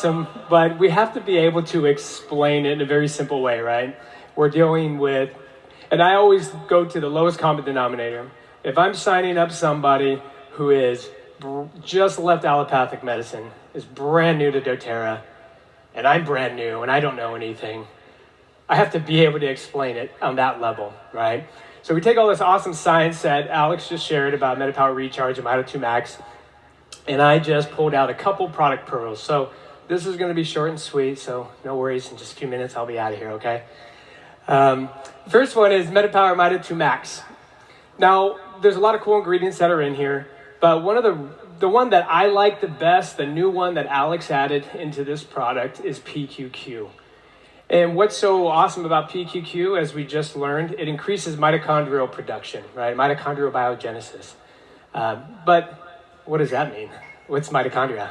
But we have to be able to explain it in a very simple way, right? We're dealing with, and I always go to the lowest common denominator. If I'm signing up somebody who is just left allopathic medicine, is brand new to doTERRA, and I'm brand new and I don't know anything, I have to be able to explain it on that level, right? So we take all this awesome science that Alex just shared about MetaPWR Recharge and Mito2Max, and I just pulled out a couple product pearls. So this is going to be short and sweet, so no worries. In just a few minutes, I'll be out of here, okay? First one is MetaPWR Mito2Max. Now, there's a lot of cool ingredients that are in here, but the one that I like the best, the new one that Alex added into this product, is PQQ. And what's so awesome about PQQ, as we just learned, it increases mitochondrial production, right? Mitochondrial biogenesis. But what does that mean? What's mitochondria,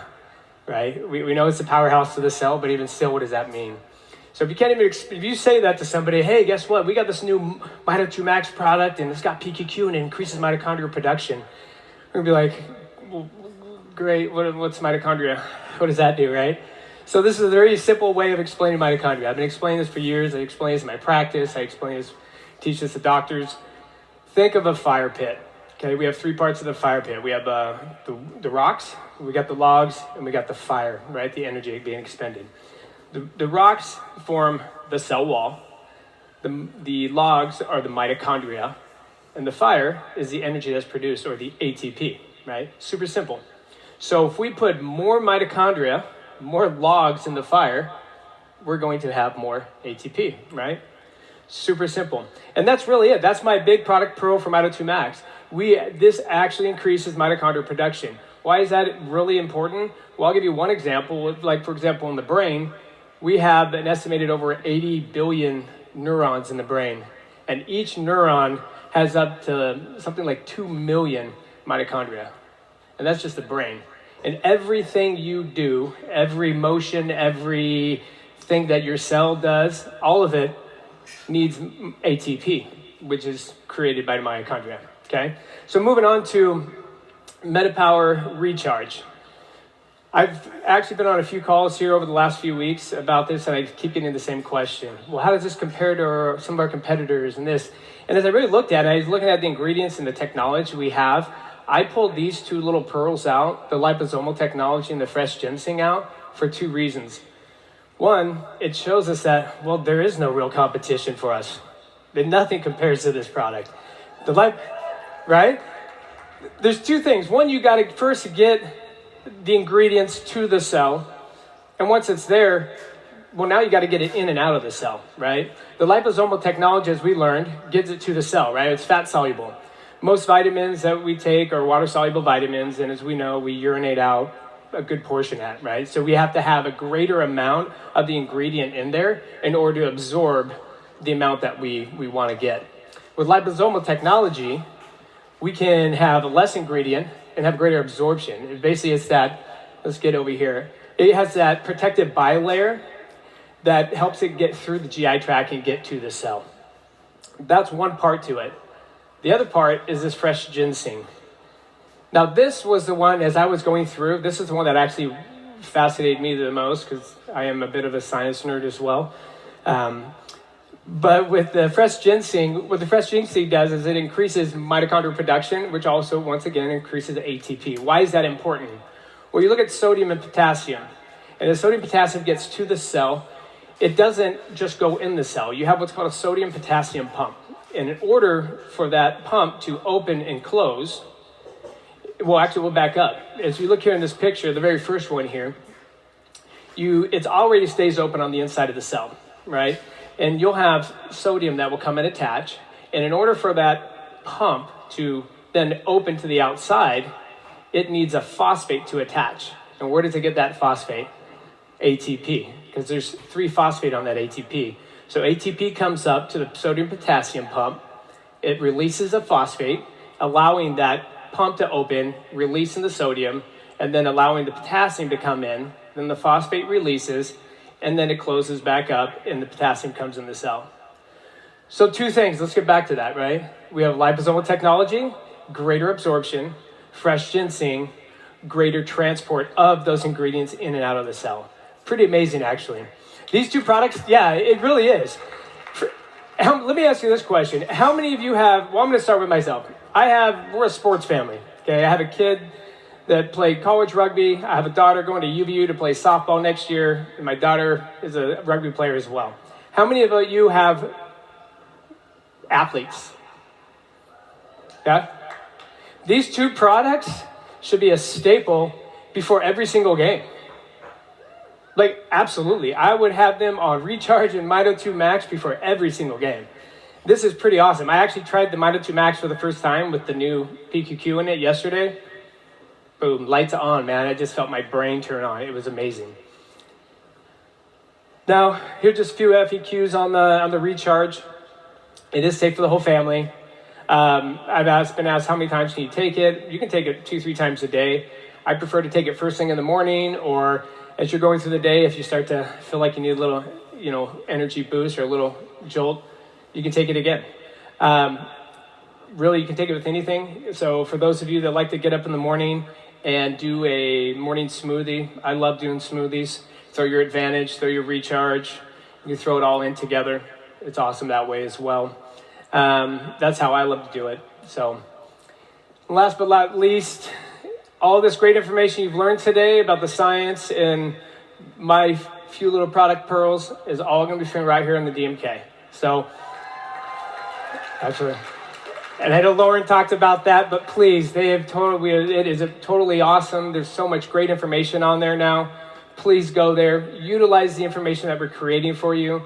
right? We know it's the powerhouse of the cell, but even still, what does that mean? So if you say that to somebody, hey, guess what? We got this new Mito2Max product, and it's got PQQ, and it increases mitochondrial production. We're gonna be like, well, great, what's mitochondria? What does that do, right? So this is a very simple way of explaining mitochondria. I've been explaining this for years. I explain this in my practice. I teach this to doctors. Think of a fire pit. Okay, we have three parts of the fire pit. We have the rocks, we got the logs, and we got the fire, right? The energy being expended. The rocks form the cell wall. The logs are the mitochondria, and the fire is the energy that's produced, or the ATP, right? Super simple. So if we put more mitochondria, more logs in the fire, we're going to have more ATP, right? Super simple. And that's really it. That's my big product pearl for Mito2Max. This actually increases mitochondrial production. Why is that really important? Well, I'll give you one example. Like, for example, in the brain, we have an estimated over 80 billion neurons in the brain. And each neuron has up to something like 2 million mitochondria. And that's just the brain. And everything you do, every motion, everything that your cell does, all of it needs ATP, which is created by the mitochondria, okay? So moving on to MetaPWR Recharge. I've actually been on a few calls here over the last few weeks about this, and I keep getting the same question. Well, how does this compare to some of our competitors and this? And as I really looked at it, I was looking at the ingredients and the technology we have. I pulled these two little pearls out, the liposomal technology and the fresh ginseng out, for two reasons. One, it shows us that, well, there is no real competition for us. That nothing compares to this product. Right? There's two things. One, you got to first get the ingredients to the cell. And once it's there, well, now you got to get it in and out of the cell, right? The liposomal technology, as we learned, gets it to the cell, right? It's fat soluble. Most vitamins that we take are water-soluble vitamins, and as we know, we urinate out a good portion of that, right? So we have to have a greater amount of the ingredient in there in order to absorb the amount that we want to get. With liposomal technology, we can have less ingredient and have greater absorption. Basically, it's that, let's get over here. It has that protective bilayer that helps it get through the GI tract and get to the cell. That's one part to it. The other part is this fresh ginseng. Now, this was the one, as I was going through, this is the one that actually fascinated me the most because I am a bit of a science nerd as well. But with the fresh ginseng, what the fresh ginseng does is it increases mitochondrial production, which also, once again, increases the ATP. Why is that important? Well, you look at sodium and potassium, and as sodium and potassium gets to the cell, it doesn't just go in the cell. You have what's called a sodium-potassium pump. And in order for that pump to open and close, well, actually, we'll back up. As you look here in this picture, the very first one here, it already stays open on the inside of the cell, right? And you'll have sodium that will come and attach. And in order for that pump to then open to the outside, it needs a phosphate to attach. And where does it get that phosphate? ATP, because there's 3-phosphate on that ATP. So ATP comes up to the sodium-potassium pump. It releases a phosphate, allowing that pump to open, releasing the sodium, and then allowing the potassium to come in. Then the phosphate releases, and then it closes back up, and the potassium comes in the cell. So two things. Let's get back to that, right? We have liposomal technology, greater absorption, fresh ginseng, greater transport of those ingredients in and out of the cell. Pretty amazing, actually. These two products, yeah, it really is. Let me ask you this question. How many of you have, well, I'm going to start with myself. We're a sports family, okay? I have a kid that played college rugby. I have a daughter going to UVU to play softball next year, and my daughter is a rugby player as well. How many of you have athletes? Yeah? These two products should be a staple before every single game. Like, absolutely. I would have them on Recharge and Mito2Max before every single game. This is pretty awesome. I actually tried the Mito2Max for the first time with the new PQQ in it yesterday. Boom, lights on, man. I just felt my brain turn on. It was amazing. Now, here's just a few FAQs on the Recharge. It is safe for the whole family. I've been asked how many times can you take it. You can take it 2-3 times a day. I prefer to take it first thing in the morning, or as you're going through the day, if you start to feel like you need a little, energy boost or a little jolt, you can take it again. Really, you can take it with anything. So for those of you that like to get up in the morning and do a morning smoothie, I love doing smoothies. Throw your Advantage, throw your Recharge. You can throw it all in together. It's awesome that way as well. That's how I love to do it. So last but not least, all this great information you've learned today about the science and my few little product pearls is all going to be found right here in the DMK. So, actually, and I know Lauren talked about that, but please, it is totally awesome. There's so much great information on there now. Please go there, utilize the information that we're creating for you,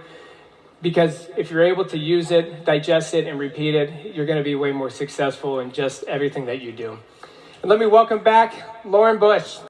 because if you're able to use it, digest it, and repeat it, you're going to be way more successful in just everything that you do. And let me welcome back Lauren Bush.